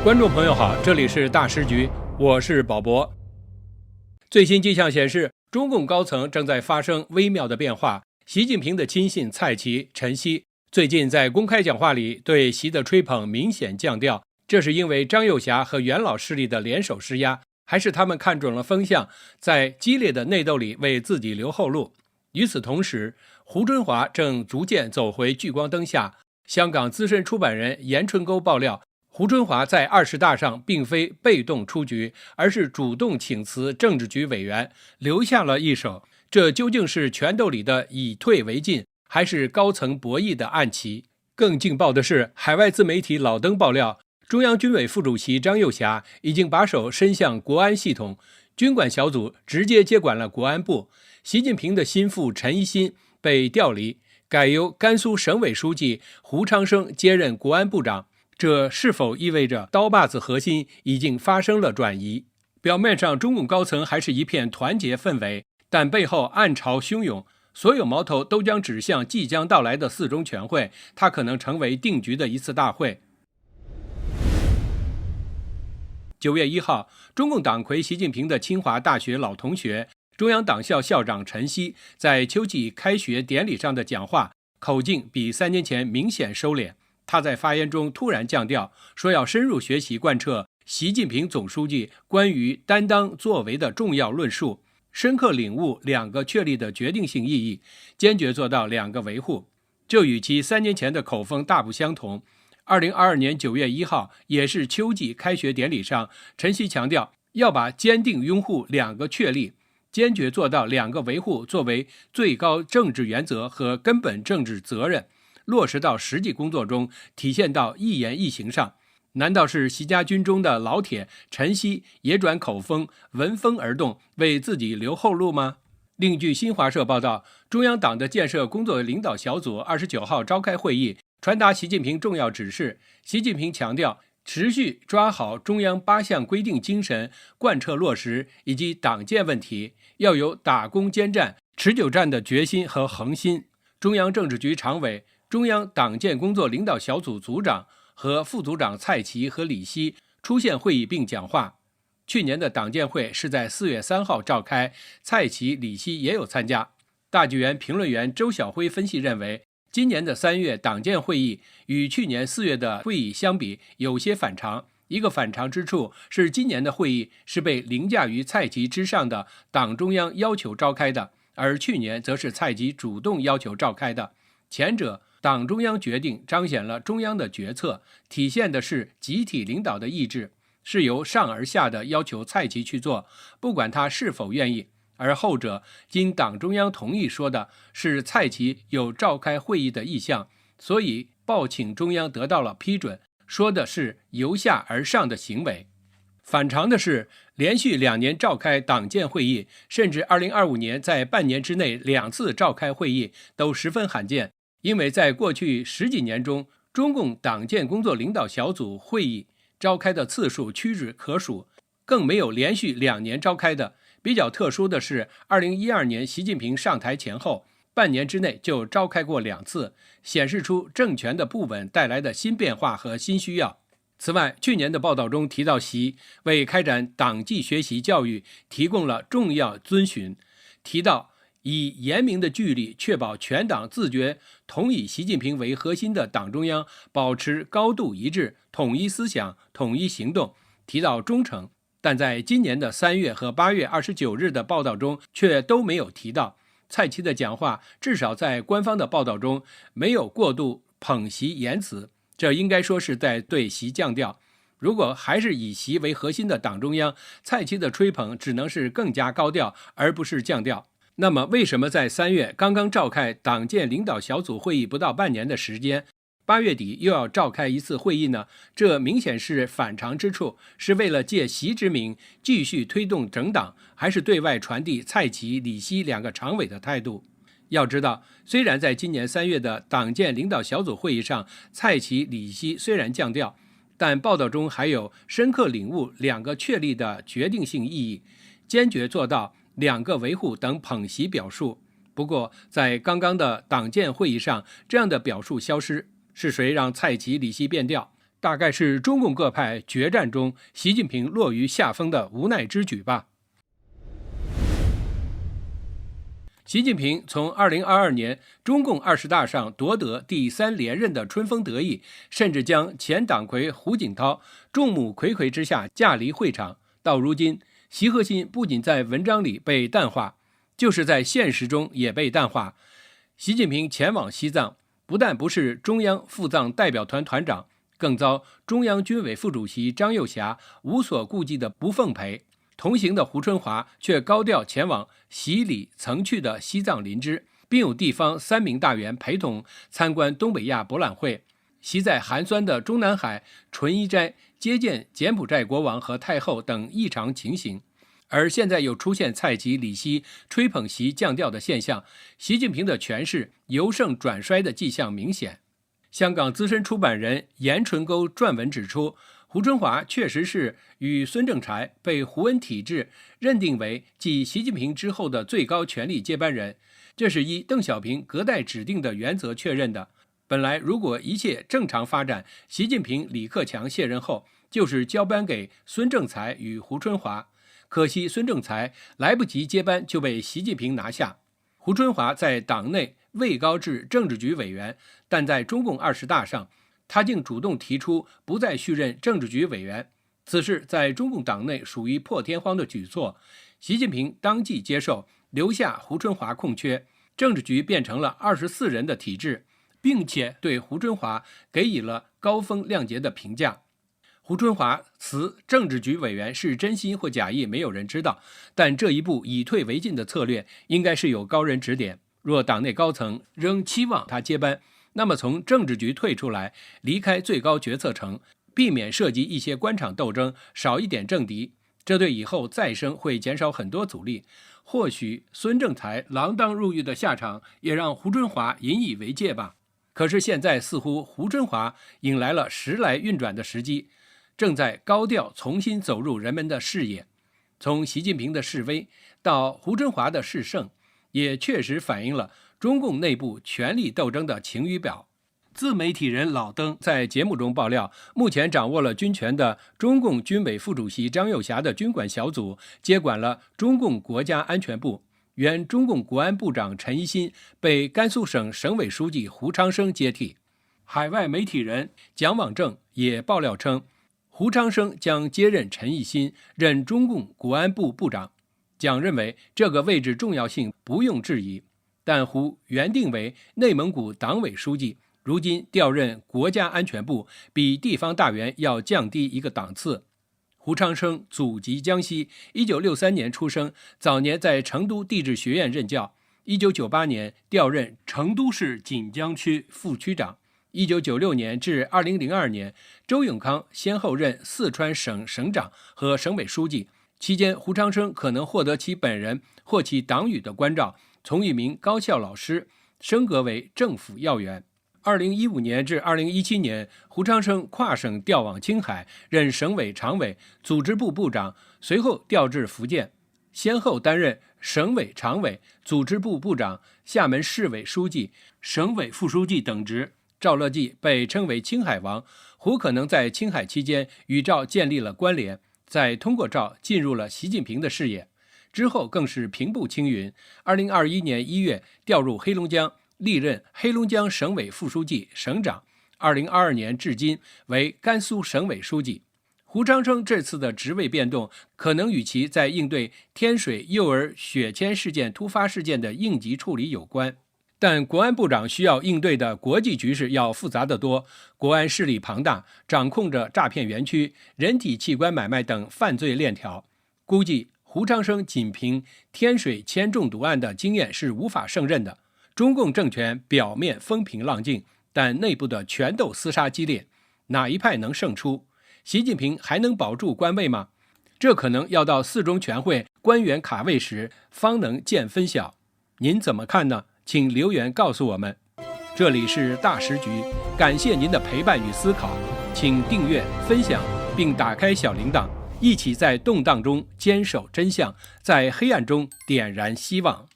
观众朋友好，这里是大师局，我是宝博。最新迹象显示，中共高层正在发生微妙的变化。习近平的亲信蔡奇、陈希最近在公开讲话里对习的吹捧明显降调，这是因为张又侠和元老势力的联手施压，还是他们看准了风向，在激烈的内斗里为自己留后路？与此同时，胡春华正逐渐走回聚光灯下。香港资深出版人严春沟爆料，胡春华在20大上并非被动出局，而是主动请辞政治局委员，留下了一手。这究竟是权斗里的以退为进，还是高层博弈的暗棋？更劲爆的是，海外自媒体老登爆料，中央军委副主席张又侠已经把手伸向国安系统，军管小组直接接管了国安部。习近平的心腹陈一新被调离，改由甘肃省委书记胡昌生接任国安部长。这是否意味着刀把子核心已经发生了转移？表面上中共高层还是一片团结氛围，但背后暗潮汹涌，所有矛头都将指向即将到来的4中全会，它可能成为定局的一次大会。9月1号，中共党魁习近平的清华大学老同学、中央党校校长陈希在秋季开学典礼上的讲话，口径比3年前明显收敛。他在发言中突然降调，说要深入学习贯彻习近平总书记关于担当作为的重要论述，深刻领悟2个确立的决定性意义，坚决做到2个维护。这与其3年前的口风大不相同。2022年9月1号，也是秋季开学典礼上，陈希强调要把坚定拥护2个确立，坚决做到2个维护作为最高政治原则和根本政治责任，落实到实际工作中，体现到一言一行上。难道是习家军中的老铁陈希也转口风，闻风而动，为自己留后路吗？另据新华社报道，中央党的建设工作领导小组29号召开会议，传达习近平重要指示。习近平强调，持续抓好中央8项规定精神贯彻落实，以及党建问题，要有打攻坚战、持久战的决心和恒心。中央政治局常委、中央党建工作领导小组组长和副组长蔡奇和李希出现会议并讲话。去年的党建会是在4月3号召开，蔡奇、李希也有参加。大纪元评论员周晓辉分析认为，今年的3月党建会议与去年4月的会议相比有些反常。一个反常之处是，今年的会议是被凌驾于蔡奇之上的党中央要求召开的，而去年则是蔡奇主动要求召开的。前者党中央决定彰显了中央的决策，体现的是集体领导的意志，是由上而下的要求蔡奇去做，不管他是否愿意。而后者经党中央同意，说的是蔡奇有召开会议的意向，所以报请中央得到了批准，说的是由下而上的行为。反常的是，连续2年召开党建会议，甚至2025年在半年之内2次召开会议都十分罕见。因为在过去10几年中，中共党建工作领导小组会议召开的次数屈指可数，更没有连续2年召开的。比较特殊的是，2012年习近平上台前后，半年之内就召开过2次，显示出政权的不稳带来的新变化和新需要。此外，去年的报道中提到，习为开展党纪学习教育提供了重要遵循，提到以严明的纪律确保全党自觉同以习近平为核心的党中央保持高度一致、统一思想、统一行动，提到忠诚，但在今年的3月和8月29日的报道中却都没有提到。蔡奇的讲话至少在官方的报道中没有过度捧习言辞，这应该说是在对习降调。如果还是以习为核心的党中央，蔡奇的吹捧只能是更加高调，而不是降调。那么为什么在3月刚刚召开党建领导小组会议不到半年的时间，8月底又要召开一次会议呢？这明显是反常之处，是为了借习之名继续推动整党，还是对外传递蔡奇、李希2个常委的态度？要知道，虽然在今年3月的党建领导小组会议上，蔡奇、李希虽然降调，但报道中还有深刻领悟2个确立的决定性意义，坚决做到2个维护等捧习表述。不过在刚刚的党建会议上，这样的表述消失，是谁让蔡奇、李希变调？大概是中共各派决战中习近平落于下风的无奈之举吧。习近平从2022年中共20大上夺得第3连任的春风得意，甚至将前党魁胡锦涛众目睽睽之下驾离会场，到如今，习核心不仅在文章里被淡化，就是在现实中也被淡化。习近平前往西藏，不但不是中央赴藏代表团团长，更遭中央军委副主席张又侠无所顾忌的不奉陪。同行的胡春华却高调前往习礼曾去的西藏林芝，并有地方3名大员陪同参观东北亚博览会。习在寒酸的中南海纯一斋接见柬埔寨国王和太后等异常情形，而现在又出现蔡奇、李希吹捧习降调的现象，习近平的权势由盛转衰的迹象明显。香港资深出版人严纯沟撰文指出，胡春华确实是与孙政才被胡温体制认定为继习近平之后的最高权力接班人，这是依邓小平隔代指定的原则确认的。本来如果一切正常发展，习近平、李克强卸任后就是交班给孙政才与胡春华，可惜孙政才来不及接班就被习近平拿下。胡春华在党内位高至政治局委员，但在中共20大上他竟主动提出不再续任政治局委员，此事在中共党内属于破天荒的举措。习近平当即接受，留下胡春华空缺，政治局变成了24人的体制，并且对胡春华给予了高风亮节的评价。胡春华辞政治局委员是真心或假意，没有人知道，但这一步以退为进的策略应该是有高人指点。若党内高层仍期望他接班，那么从政治局退出来，离开最高决策层，避免涉及一些官场斗争，少一点政敌，这对以后再生会减少很多阻力。或许孙政才锒铛入狱的下场也让胡春华引以为戒吧。可是现在似乎胡春华迎来了时来运转的时机，正在高调重新走入人们的视野。从习近平的示威到胡春华的示胜，也确实反映了中共内部权力斗争的晴雨表。自媒体人老登在节目中爆料，目前掌握了军权的中共军委副主席张又侠的军管小组接管了中共国家安全部，原中共国安部长陈一新被甘肃省省委书记胡昌生接替。海外媒体人蒋网正也爆料称，胡昌生将接任陈一新，任中共国安部部长。蒋认为这个位置重要性不用质疑，但胡原定为内蒙古党委书记，如今调任国家安全部，比地方大员要降低一个档次。胡昌生祖籍江西，1963年出生，早年在成都地质学院任教，1998年调任成都市锦江区副区长。1996年至2002年，周永康先后任四川省省长和省委书记，期间胡昌生可能获得其本人或其党羽的关照，从一名高校老师升格为政府要员。2015年至2017年，胡昌生跨省调往青海，任省委常委、组织部部长，随后调至福建，先后担任省委常委、组织部部长、厦门市委书记、省委副书记等职。赵乐际被称为青海王，胡可能在青海期间与赵建立了关联，再通过赵进入了习近平的视野，之后更是平步青云。2021年1月调入黑龙江，历任黑龙江省委副书记、省长，2022年至今为甘肃省委书记。胡昌生这次的职位变动，可能与其在应对天水幼儿血铅事件突发事件的应急处理有关。但国安部长需要应对的国际局势要复杂得多，国安势力庞大，掌控着诈骗园区、人体器官买卖等犯罪链条。估计胡昌生仅凭天水铅中毒案的经验是无法胜任的。中共政权表面风平浪静，但内部的权斗厮杀激烈，哪一派能胜出？习近平还能保住官位吗？这可能要到4中全会官员卡位时方能见分晓。您怎么看呢？请留言告诉我们。这里是大时局，感谢您的陪伴与思考，请订阅、分享并打开小铃铛，一起在动荡中坚守真相，在黑暗中点燃希望。